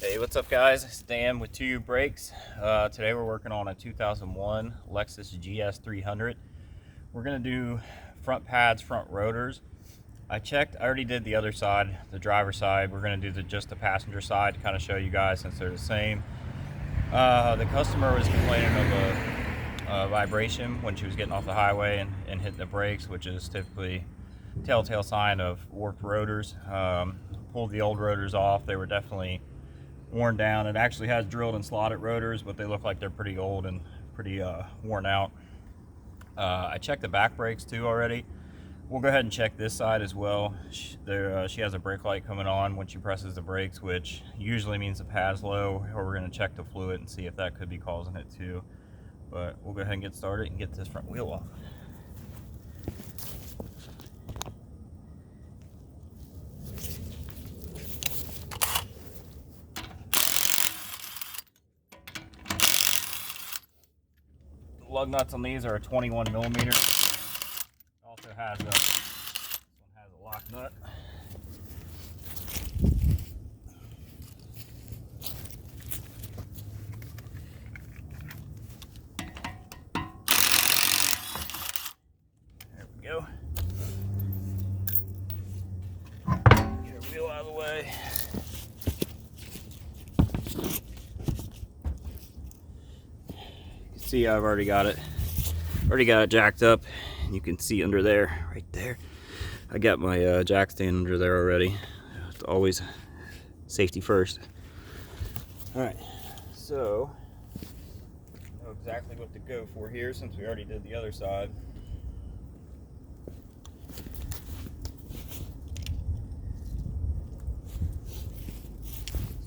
Hey, what's up guys? It's Dan with 2U Brakes. Today we're working on a 2001 Lexus GS300. We're going to do front pads, front rotors. I already did the other side, the driver's side. We're going to do just the passenger side to kind of show you guys since they're the same. The customer was complaining of a vibration when she was getting off the highway and hitting the brakes, which is typically a telltale sign of warped rotors. Pulled the old rotors off. They were definitely worn down. It actually has drilled and slotted rotors, but they look like they're pretty old and pretty worn out. I checked the back brakes too already. We'll go ahead and check this side as well. She has a brake light coming on when she presses the brakes, which usually means the pad's low, or we're going to check the fluid and see if that could be causing it too. But we'll go ahead and get started and get this front wheel off. The lug nuts on these are a 21 millimeter. Also has this one has a lock nut. There we go. Get her wheel out of the way. You can see I've already got it jacked up. You can see under there, right there, I got my jack stand under there already. It's always safety first. All right, so I know exactly what to go for here since we already did the other side.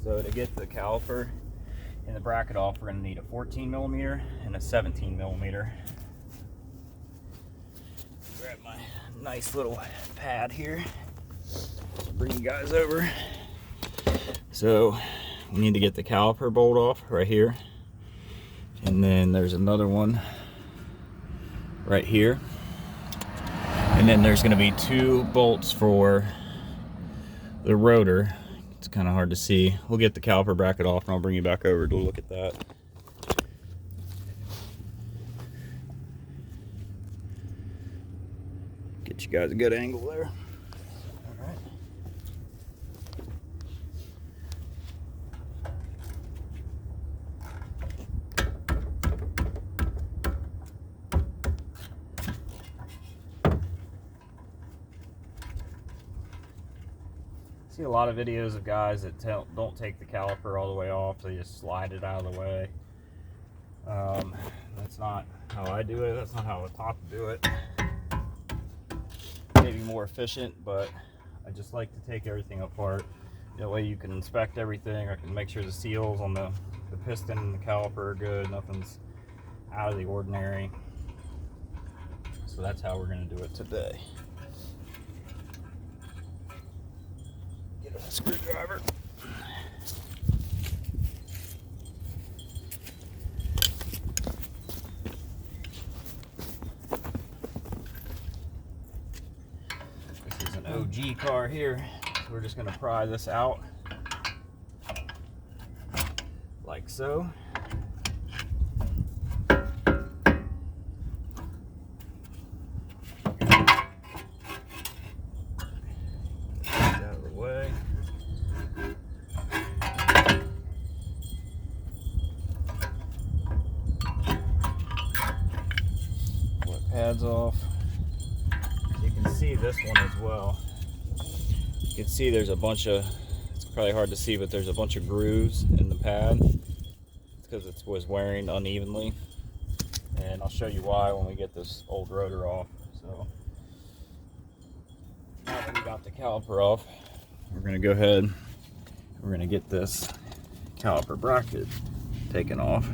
So to get the caliper and the bracket off, we're going to need a 14 millimeter and a 17 millimeter. Grab my nice little pad here. Bring you guys over. So we need to get the caliper bolt off right here, and then there's another one right here, and then there's going to be two bolts for the rotor. It's kind of hard to see. We'll get the caliper bracket off and I'll bring you back over to look at that. Get you guys a good angle there. All right. See a lot of videos of guys that don't take the caliper all the way off, they just slide it out of the way. That's not how I do it. That's not how I was taught to do it. Maybe more efficient, but I just like to take everything apart. That way you can inspect everything. I can make sure the seals on the piston and the caliper are good. Nothing's out of the ordinary. So that's how we're going to do it today. Get a screwdriver. OG car here, so we're just going to pry this out like so. Get out of the way. Pull the pads off. You can see this one as well. You can see there's a bunch of, it's probably hard to see, but there's a bunch of grooves in the pad. It's because it was wearing unevenly. And I'll show you why when we get this old rotor off. So now that we got the caliper off, we're going to go ahead and we're going to get this caliper bracket taken off.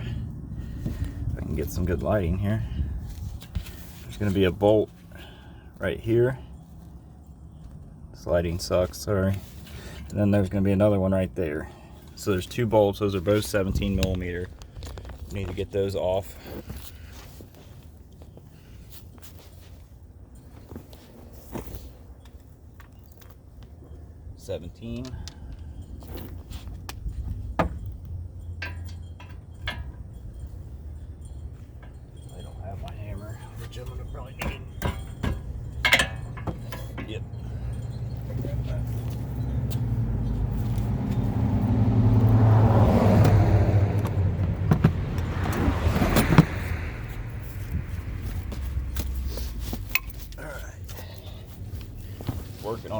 If I can get some good lighting here. There's going to be a bolt right here. This lighting sucks, sorry. And then there's going to be another one right there. So there's two bolts. Those are both 17 millimeter. We need to get those off. 17.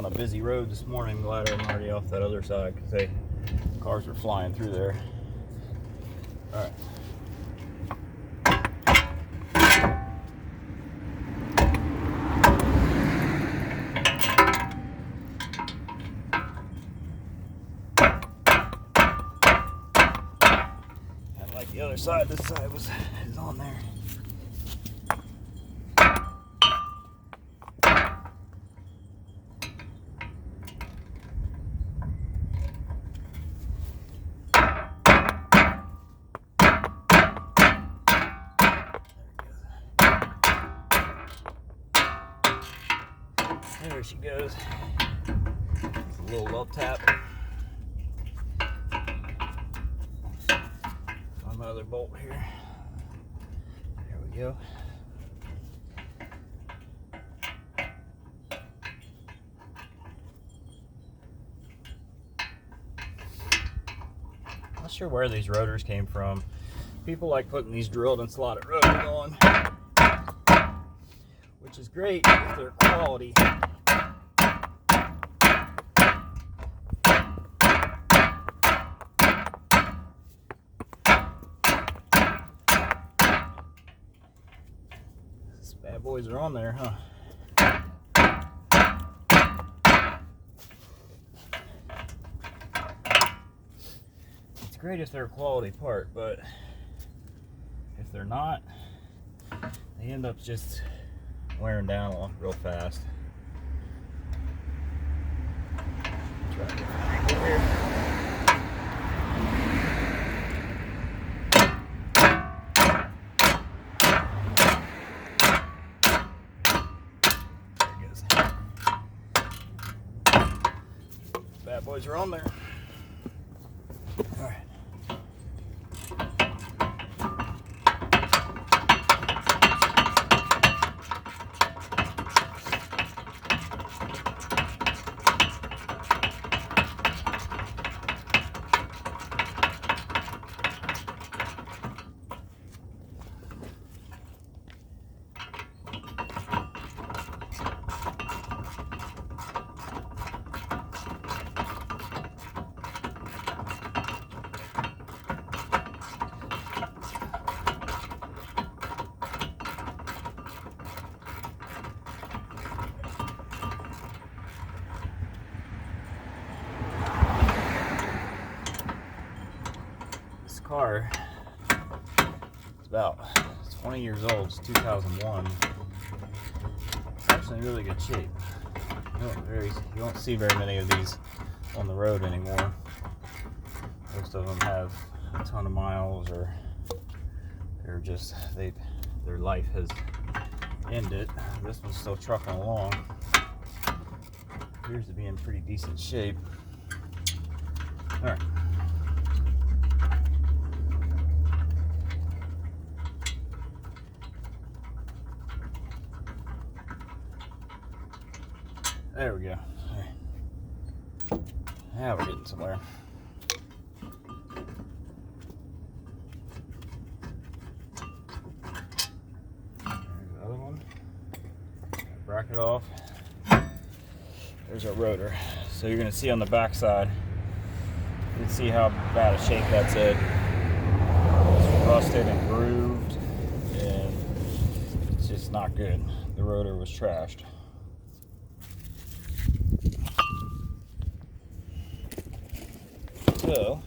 a busy road this morning. I'm glad I'm already off that other side because cars were flying through there. All right. And like the other side, this side is on there. There she goes. It's a little love tap. Find my other bolt here. There we go. Not sure where these rotors came from. People like putting these drilled and slotted rotors on, which is great if they're quality. These bad boys are on there, huh? It's great if they're a quality part, but if they're not, they end up just wearing down real fast. Try to get an angle here. There it goes. Bad boys are on there. All right. Car is about 20 years old. It's 2001. It's actually in really good shape. You don't see very many of these on the road anymore. Most of them have a ton of miles, or they're just their life has ended. This one's still trucking along. Appears to be in pretty decent shape. All right. There we go. Right. Now we're getting somewhere. There's the other one. Bracket off. There's our rotor. So you're going to see on the back side, you can see how bad a shape that's in. It's rusted and grooved, and it's just not good. The rotor was trashed. So,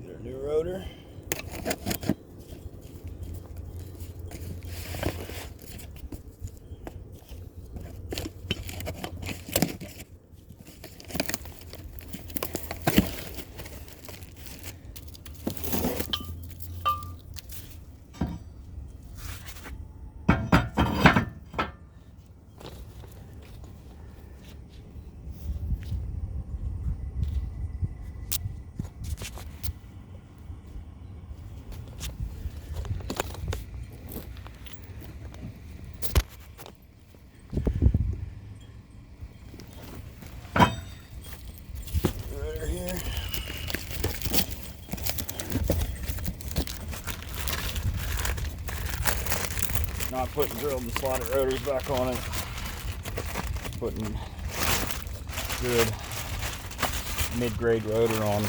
get our new rotor. Not putting drilled and slotted rotors back on it. putting good mid-grade rotor on.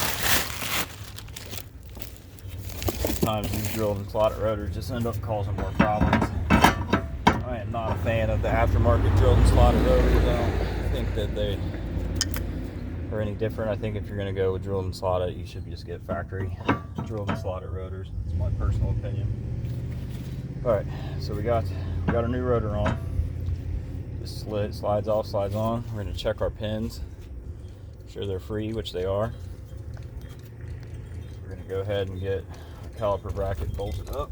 Sometimes these drilled and slotted rotors just end up causing more problems. I am not a fan of the aftermarket drilled and slotted rotors. I don't think that they are any different. I think if you're going to go with drilled and slotted, you should just get factory drilled and slotted rotors. That's my personal opinion. Alright, so we got a new rotor on. Just slides off, slides on. We're going to check our pins. Make sure they're free, which they are. We're going to go ahead and get our caliper bracket bolted up.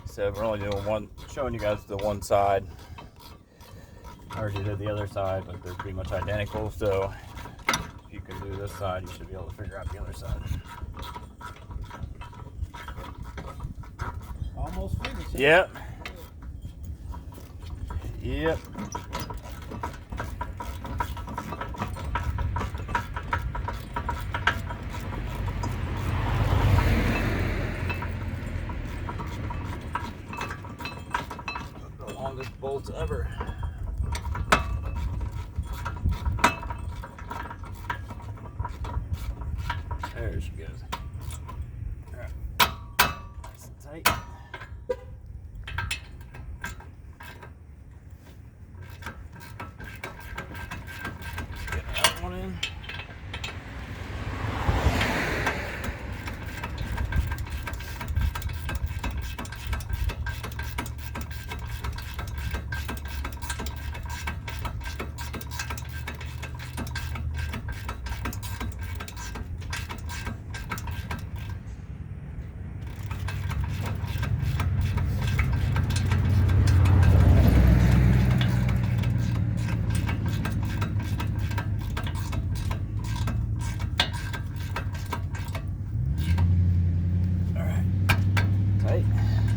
So we're only doing one, showing you guys the one side. I already did the other side, but they're pretty much identical. So if you can do this side, you should be able to figure out the other side. Almost finished. Yep. Yep. Longest bolts ever. There she goes. All right. Nice and tight. Get that one in.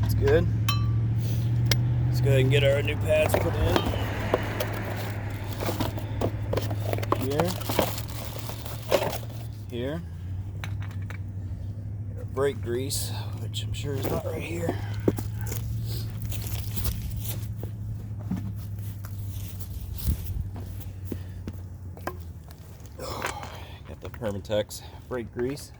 That's good. Let's go ahead and get our new pads put in. Here. Get our brake grease, which I'm sure is not right here. Got the Permatex brake grease.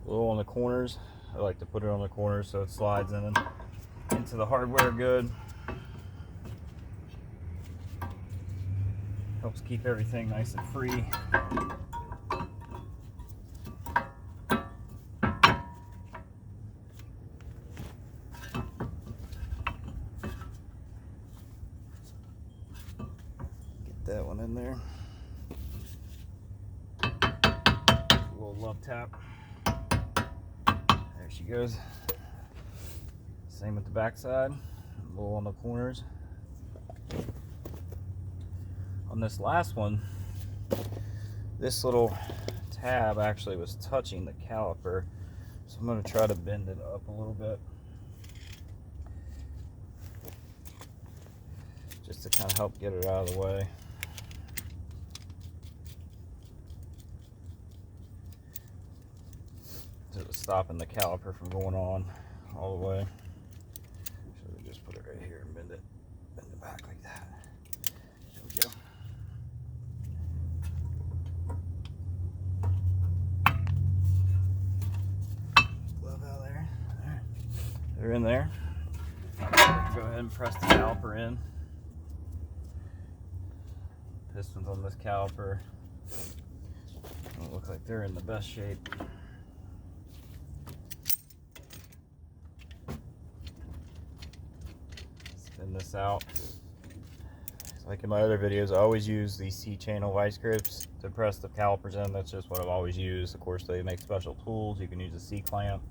A little on the corners. I like to put it on the corners so it slides in and into the hardware good. Helps keep everything nice and free. Get that one in there. A little love tap. There she goes. Same with the back side. A little on the corners. On this last one, this little tab actually was touching the caliper, so I'm going to try to bend it up a little bit just to kind of help get it out of the way. So it's stopping the caliper from going on all the way. So we just put it right here and bend it back like that. There we go. Glove out there. Alright. They're in there. Go ahead and press the caliper in. Pistons on this caliper don't look like they're in the best shape. Spin this out. So Like in my other videos, I always use these C-channel vice grips to press the calipers in. That's just what I've always used. Of course, they make special tools. You can use a C-clamp.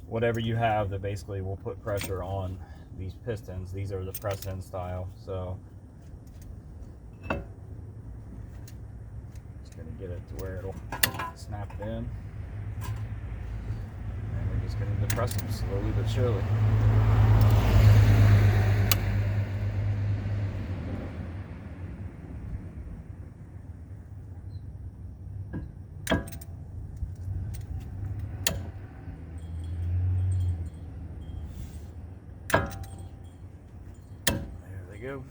Whatever you have that basically will put pressure on these pistons. These are the press-in style. So just going to get it to where it'll snap it in. And we're just going to depress them slowly but surely. Go.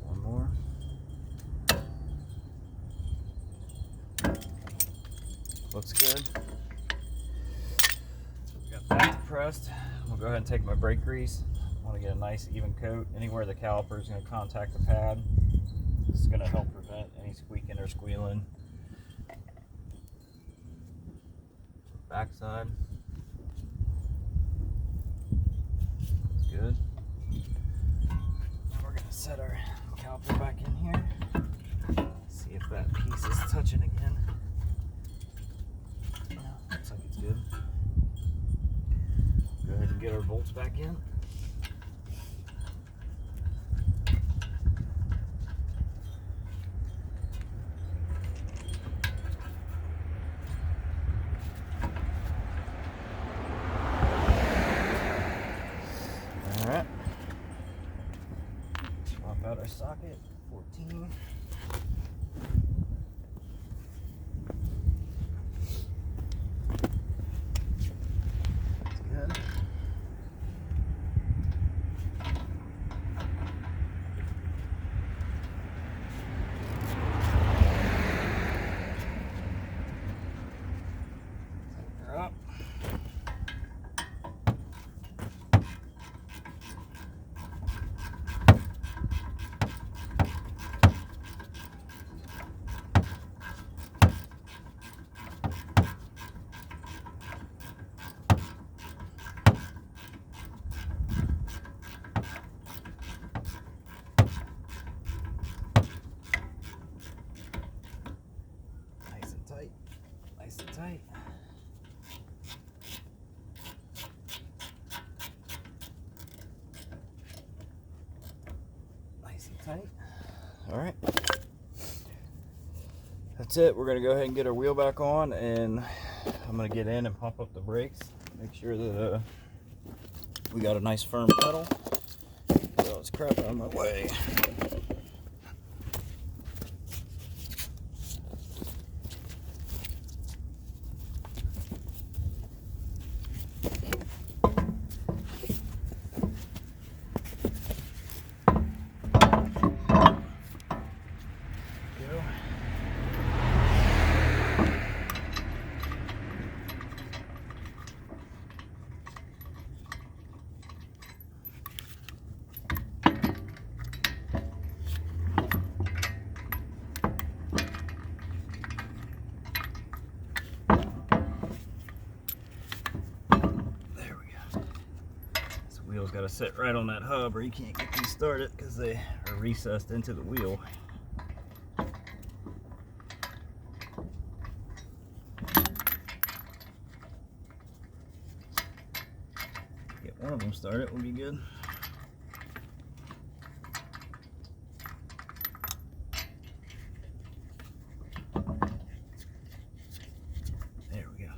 One more. Looks good. Got that depressed. I'll go ahead and take my brake grease. I want to get a nice even coat. Anywhere the caliper is going to contact the pad, this is going to help prevent any squeaking or squealing. Back side. That's good. Now we're going to set our caliper back in here. See if that piece is touching again. No, looks like it's good. Go ahead and get our bolts back in. All right. Swap out our socket, 14. That's good. Up. Nice and tight. Nice and tight. Nice and tight. All right. That's it. We're going to go ahead and get our wheel back on, and I'm going to get in and pump up the brakes. Make sure that we got a nice firm pedal. Get all this crap out of my way. Wheel's got to sit right on that hub or you can't get these started because they are recessed into the wheel. Get one of them started will be good. There we go.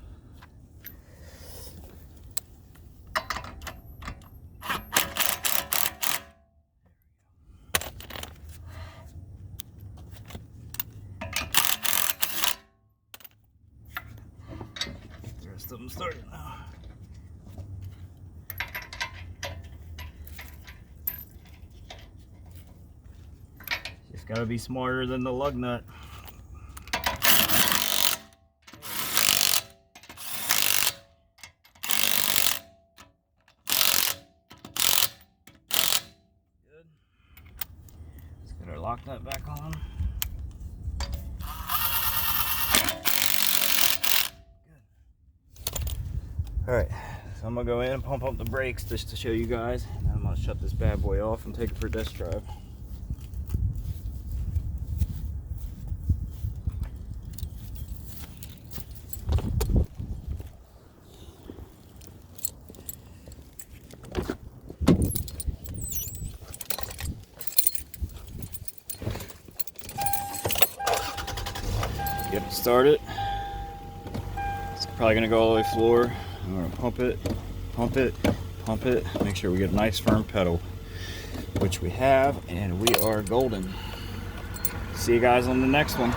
The rest of them started now. Just gotta be smarter than the lug nut. that back on. Good. All right, so I'm gonna go in and pump up the brakes just to show you guys. And I'm gonna shut this bad boy off and take it for a test drive. Get it started. It's probably gonna go all the way floor. I'm gonna pump it, pump it, pump it. Make sure we get a nice firm pedal, which we have, and we are golden. See you guys on the next one.